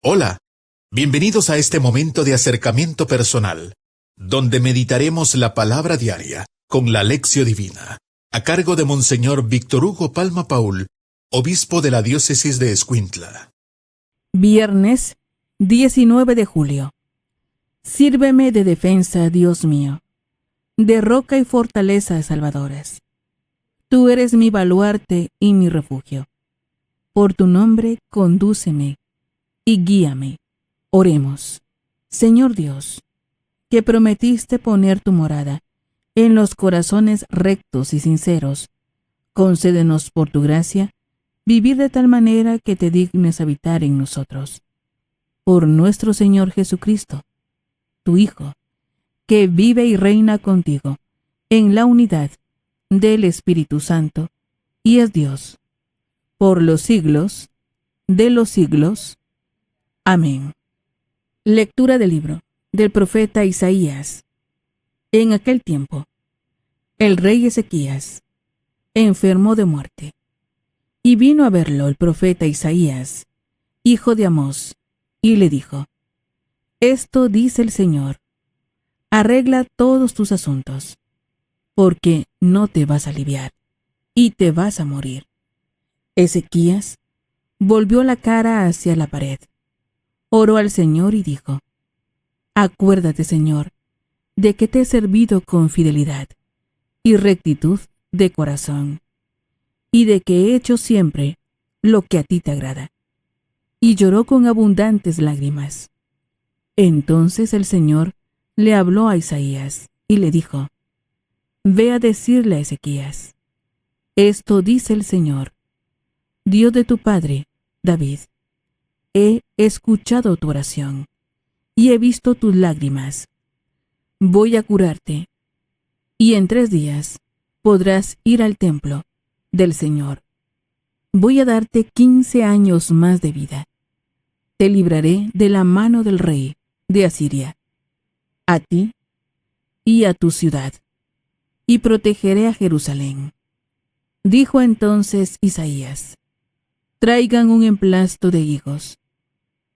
Hola, bienvenidos a este momento de acercamiento personal, donde meditaremos la palabra diaria con la Lección Divina, a cargo de Monseñor Víctor Hugo Palma Paul, obispo de la diócesis de Escuintla. Viernes 19 de julio. Sírveme de defensa, Dios mío, de roca y fortaleza salvadoras. Tú eres mi baluarte y mi refugio. Por tu nombre condúceme y guíame. Oremos. Señor Dios, que prometiste poner tu morada en los corazones rectos y sinceros, concédenos por tu gracia vivir de tal manera que te dignes habitar en nosotros. Por nuestro Señor Jesucristo, tu Hijo, que vive y reina contigo en la unidad del Espíritu Santo y es Dios, por los siglos de los siglos. Amén. Lectura del libro del profeta Isaías. En aquel tiempo, el rey Ezequías enfermó de muerte, y vino a verlo el profeta Isaías, hijo de Amós, y le dijo: Esto dice el Señor, arregla todos tus asuntos, porque no te vas a aliviar, y te vas a morir. Ezequías volvió la cara hacia la pared, oró al Señor y dijo: Acuérdate, Señor, de que te he servido con fidelidad y rectitud de corazón, y de que he hecho siempre lo que a ti te agrada. Y lloró con abundantes lágrimas. Entonces el Señor le habló a Isaías y le dijo: Ve a decirle a Ezequías: Esto dice el Señor, Dios de tu padre, David. He escuchado tu oración y he visto tus lágrimas. Voy a curarte, y en 3 días podrás ir al templo del Señor. Voy a darte 15 años más de vida. Te libraré de la mano del rey de Asiria, a ti y a tu ciudad, y protegeré a Jerusalén. Dijo entonces Isaías: Traigan un emplasto de higos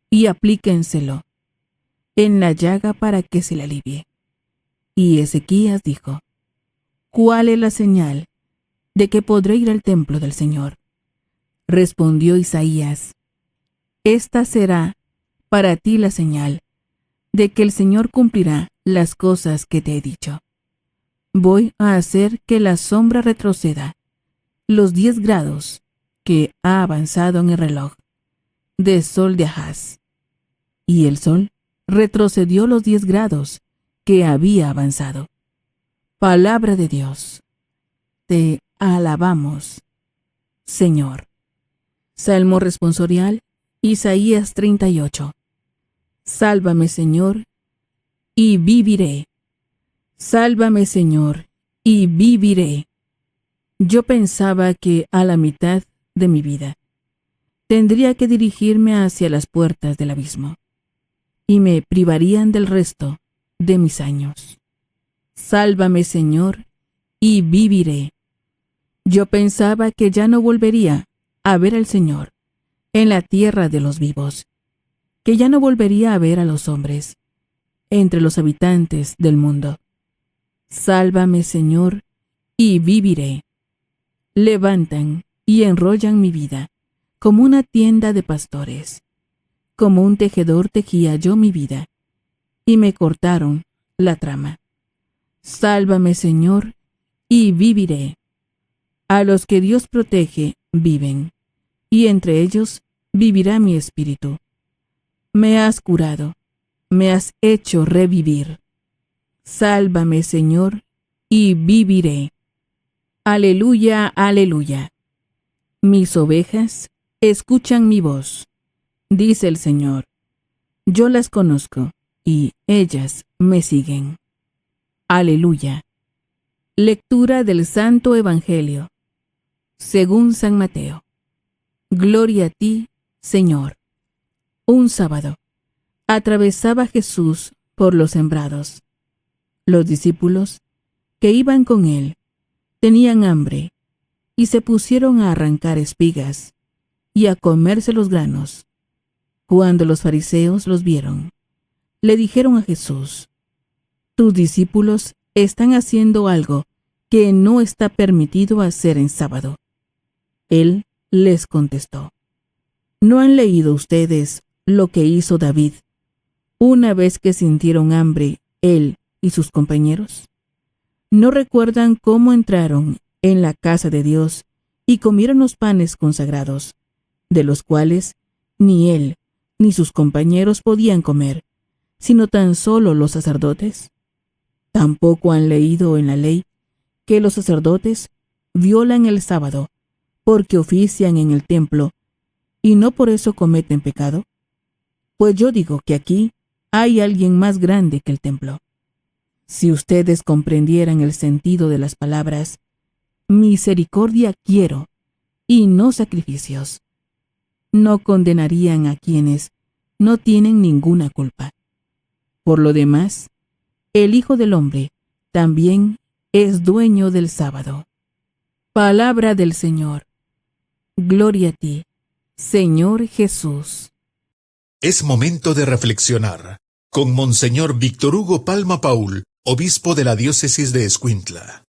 y aplíquenselo en la llaga para que se le alivie. Y Ezequías dijo: ¿Cuál es la señal de que podré ir al templo del Señor? Respondió Isaías: Esta será para ti la señal de que el Señor cumplirá las cosas que te he dicho. Voy a hacer que la sombra retroceda los 10 grados que ha avanzado en el reloj del sol de Ahaz. Y el sol retrocedió los 10 grados que había avanzado. Palabra de Dios. Te alabamos, Señor. Salmo responsorial, Isaías 38. Sálvame, Señor, y viviré. Sálvame, Señor, y viviré. Yo pensaba que a la mitad de mi vida tendría que dirigirme hacia las puertas del abismo, y me privarían del resto de mis años. Sálvame, Señor, y viviré. Yo pensaba que ya no volvería a ver al Señor en la tierra de los vivos, que ya no volvería a ver a los hombres entre los habitantes del mundo. Sálvame, Señor, y viviré. Levantan y enrollan mi vida como una tienda de pastores. Como un tejedor tejía yo mi vida, y me cortaron la trama. Sálvame, Señor, y viviré. A los que Dios protege viven, y entre ellos vivirá mi espíritu. Me has curado, me has hecho revivir. Sálvame, Señor, y viviré. Aleluya, aleluya. Mis ovejas escuchan mi voz, dice el Señor. Yo las conozco, y ellas me siguen. Aleluya. Lectura del Santo Evangelio según San Mateo. Gloria a ti, Señor. Un sábado, atravesaba Jesús por los sembrados. Los discípulos que iban con él tenían hambre y se pusieron a arrancar espigas y a comerse los granos. Cuando los fariseos los vieron, le dijeron a Jesús: «Tus discípulos están haciendo algo que no está permitido hacer en sábado». Él les contestó: ¿No han leído ustedes lo que hizo David una vez que sintieron hambre él y sus compañeros? ¿No recuerdan cómo entraron en la casa de Dios y comieron los panes consagrados, de los cuales ni él ni sus compañeros podían comer, sino tan solo los sacerdotes? ¿Tampoco han leído en la ley que los sacerdotes violan el sábado porque ofician en el templo y no por eso cometen pecado? Pues yo digo que aquí hay alguien más grande que el templo. Si ustedes comprendieran el sentido de las palabras «misericordia quiero» y no sacrificios, no condenarían a quienes no tienen ninguna culpa. Por lo demás, el Hijo del Hombre también es dueño del sábado. Palabra del Señor. Gloria a ti, Señor Jesús. Es momento de reflexionar con Monseñor Víctor Hugo Palma Paul, obispo de la diócesis de Escuintla.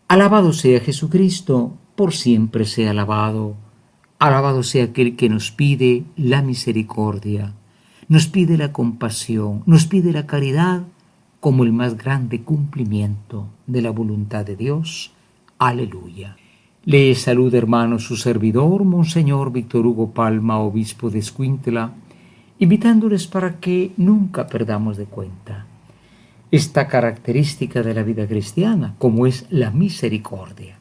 Alabado sea Jesucristo, por siempre sea alabado. Alabado sea aquel que nos pide la misericordia, nos pide la compasión, nos pide la caridad como el más grande cumplimiento de la voluntad de Dios. Aleluya. Le saluda, hermano, su servidor, Monseñor Víctor Hugo Palma, obispo de Escuintla, invitándoles para que nunca perdamos de cuenta esta característica de la vida cristiana, como es la misericordia.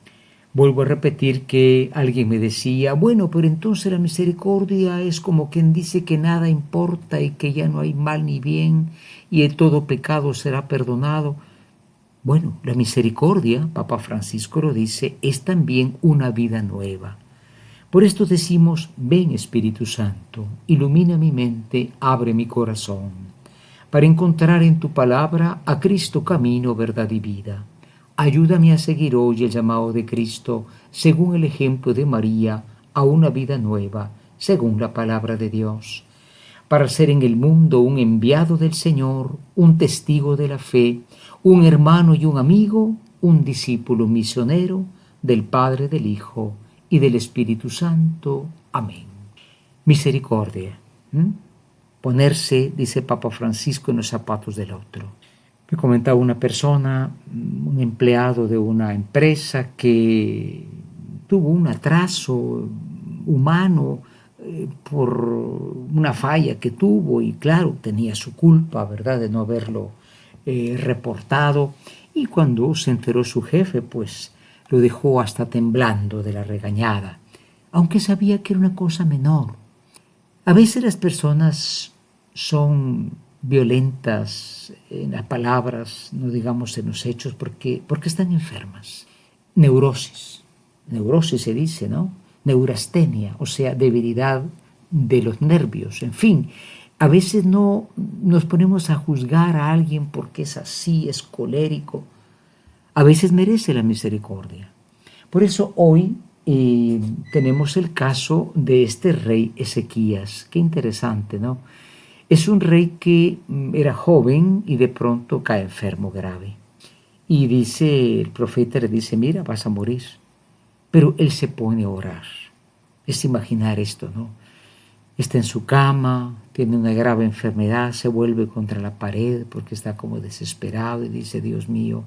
Vuelvo a repetir que alguien me decía: bueno, pero entonces la misericordia es como quien dice que nada importa y que ya no hay mal ni bien y todo pecado será perdonado. Bueno, la misericordia, Papa Francisco lo dice, es también una vida nueva. Por esto decimos: ven Espíritu Santo, ilumina mi mente, abre mi corazón, para encontrar en tu palabra a Cristo camino, verdad y vida. Ayúdame a seguir hoy el llamado de Cristo, según el ejemplo de María, a una vida nueva, según la palabra de Dios, para ser en el mundo un enviado del Señor, un testigo de la fe, un hermano y un amigo, un discípulo misionero del Padre, del Hijo y del Espíritu Santo. Amén. Misericordia. Ponerse, dice Papa Francisco, en los zapatos del otro. Me comentaba una persona, un empleado de una empresa que tuvo un atraso humano por una falla que tuvo y claro, tenía su culpa, ¿verdad?, de no haberlo reportado, y cuando se enteró su jefe, pues lo dejó hasta temblando de la regañada, aunque sabía que era una cosa menor. A veces las personas son violentas en las palabras, no digamos en los hechos, porque están enfermas. Neurosis se dice, ¿no? Neurastenia, o sea, debilidad de los nervios, en fin. A veces no nos ponemos a juzgar a alguien porque es así, es colérico. A veces merece la misericordia. Por eso hoy tenemos el caso de este rey Ezequías. Qué interesante, ¿no? Es un rey que era joven y de pronto cae enfermo grave. Y dice, el profeta le dice: mira, vas a morir. Pero él se pone a orar. Es imaginar esto, ¿no? Está en su cama, tiene una grave enfermedad, se vuelve contra la pared porque está como desesperado y dice: Dios mío,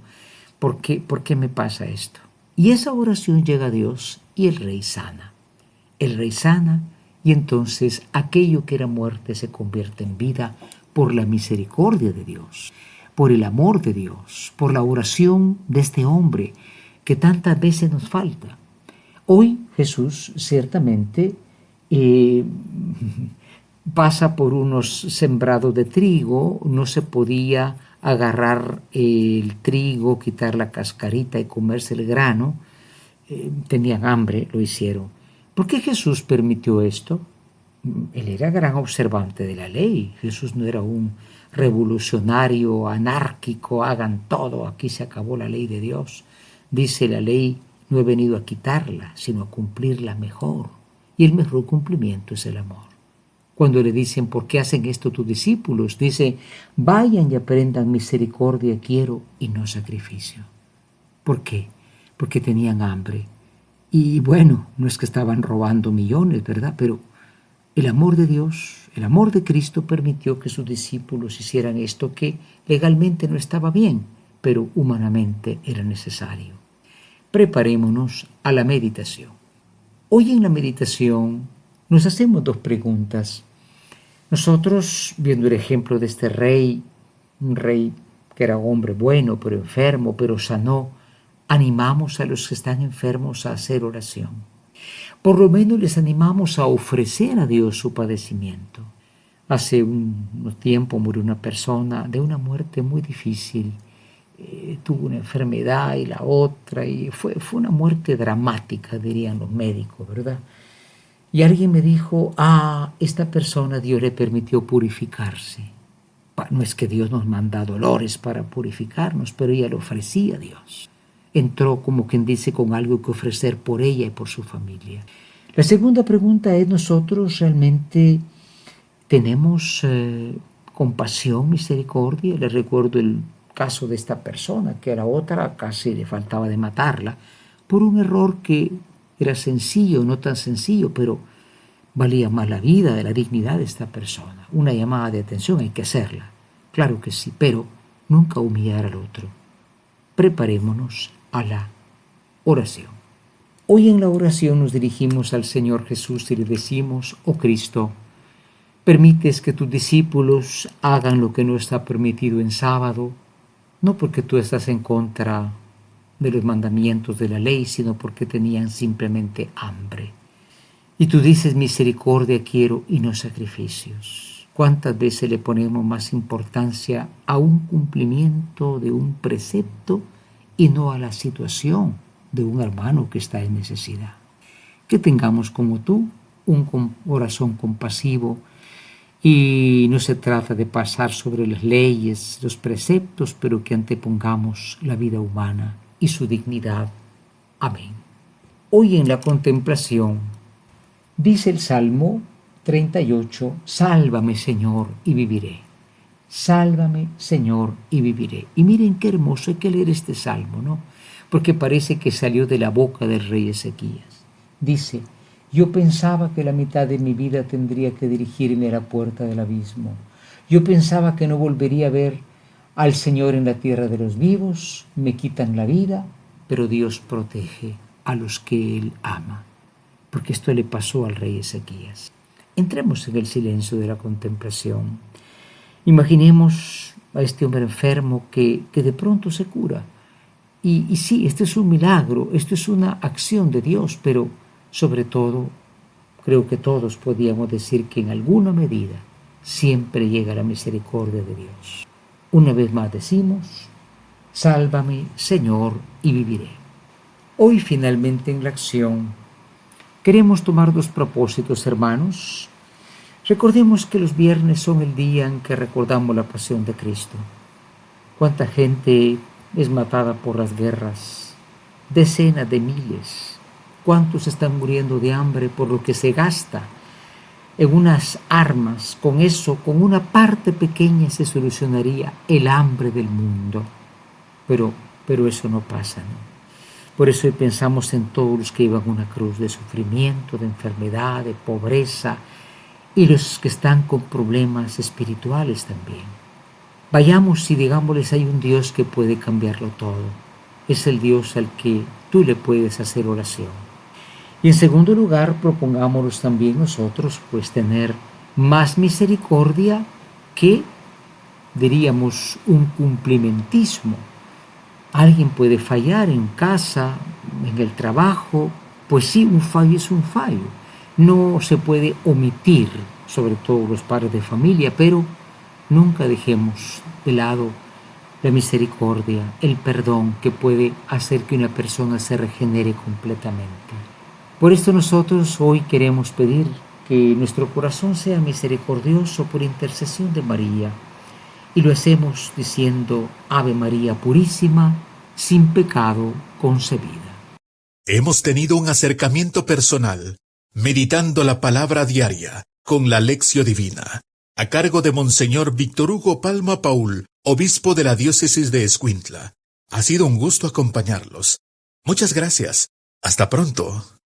¿por qué me pasa esto? Y esa oración llega a Dios y el rey sana. El rey sana y entonces aquello que era muerte se convierte en vida por la misericordia de Dios, por el amor de Dios, por la oración de este hombre que tantas veces nos falta. Hoy Jesús ciertamente pasa por unos sembrados de trigo, no se podía agarrar el trigo, quitar la cascarita y comerse el grano, tenían hambre, lo hicieron. ¿Por qué Jesús permitió esto? Él era gran observante de la ley. Jesús no era un revolucionario anárquico, hagan todo, aquí se acabó la ley de Dios. Dice la ley: no he venido a quitarla, sino a cumplirla mejor. Y el mejor cumplimiento es el amor. Cuando le dicen, ¿por qué hacen esto tus discípulos? Dice, vayan y aprendan misericordia quiero y no sacrificio. ¿Por qué? Porque tenían hambre. Y bueno, no es que estaban robando millones, ¿verdad? Pero el amor de Dios, el amor de Cristo permitió que sus discípulos hicieran esto que legalmente no estaba bien, pero humanamente era necesario. Preparémonos a la meditación. Hoy en la meditación nos hacemos dos preguntas. Nosotros, viendo el ejemplo de este rey, un rey que era hombre bueno, pero enfermo, pero sanó, animamos a los que están enfermos a hacer oración. Por lo menos les animamos a ofrecer a Dios su padecimiento. Hace un tiempo murió una persona de una muerte muy difícil. Tuvo una enfermedad y la otra, y fue una muerte dramática, dirían los médicos, ¿verdad? Y alguien me dijo, esta persona Dios le permitió purificarse. No es que Dios nos manda dolores para purificarnos, pero ella lo ofrecía a Dios. Entró, como quien dice, con algo que ofrecer por ella y por su familia. La segunda pregunta es, ¿nosotros realmente tenemos compasión, misericordia? Les recuerdo el caso de esta persona, que a la otra casi le faltaba de matarla, por un error que era sencillo, no tan sencillo, pero valía más la vida, de la dignidad de esta persona. Una llamada de atención hay que hacerla, claro que sí, pero nunca humillar al otro. Preparémonos a la oración. Hoy en la oración nos dirigimos al Señor Jesús y le decimos, oh Cristo, permites que tus discípulos hagan lo que no está permitido en sábado, no porque tú estás en contra de los mandamientos de la ley, sino porque tenían simplemente hambre. Y tú dices, misericordia quiero y no sacrificios. ¿Cuántas veces le ponemos más importancia a un cumplimiento de un precepto y no a la situación de un hermano que está en necesidad? Que tengamos como tú un corazón compasivo, y no se trata de pasar sobre las leyes, los preceptos, pero que antepongamos la vida humana y su dignidad. Amén. Hoy en la contemplación dice el Salmo 38, sálvame Señor y viviré. Sálvame Señor y viviré. Y miren qué hermoso, hay que leer este salmo, ¿no? Porque parece que salió de la boca del rey Ezequías. Dice, yo pensaba que la mitad de mi vida tendría que dirigirme a la puerta del abismo. Yo pensaba que no volvería a ver al Señor en la tierra de los vivos. Me quitan la vida, pero Dios protege a los que Él ama. Porque esto le pasó al rey Ezequías. Entremos en el silencio de la contemplación. Imaginemos a este hombre enfermo que de pronto se cura. Y sí, este es un milagro, esto es una acción de Dios, pero sobre todo, creo que todos podíamos decir que en alguna medida siempre llega la misericordia de Dios. Una vez más decimos, sálvame, Señor, y viviré. Hoy finalmente en la acción queremos tomar dos propósitos, hermanos. Recordemos que los viernes son el día en que recordamos la pasión de Cristo. Cuánta gente es matada por las guerras, decenas de miles. ¿Cuántos están muriendo de hambre por lo que se gasta en unas armas? Con eso, con una parte pequeña se solucionaría el hambre del mundo. Pero eso no pasa, ¿no? Por eso hoy pensamos en todos los que llevan una cruz de sufrimiento, de enfermedad, de pobreza, y los que están con problemas espirituales también. Vayamos y digámosles, hay un Dios que puede cambiarlo todo. Es el Dios al que tú le puedes hacer oración. Y en segundo lugar, propongámonos también nosotros, pues, tener más misericordia que, diríamos, un cumplimentismo. Alguien puede fallar en casa, en el trabajo, pues sí, un fallo es un fallo. No se puede omitir, sobre todo los padres de familia, pero nunca dejemos de lado la misericordia, el perdón que puede hacer que una persona se regenere completamente. Por esto nosotros hoy queremos pedir que nuestro corazón sea misericordioso por intercesión de María. Y lo hacemos diciendo, Ave María Purísima, sin pecado concebida. Hemos tenido un acercamiento personal, meditando la palabra diaria con la Lección Divina, a cargo de Monseñor Víctor Hugo Palma Paul, obispo de la diócesis de Escuintla. Ha sido un gusto acompañarlos. Muchas gracias. Hasta pronto.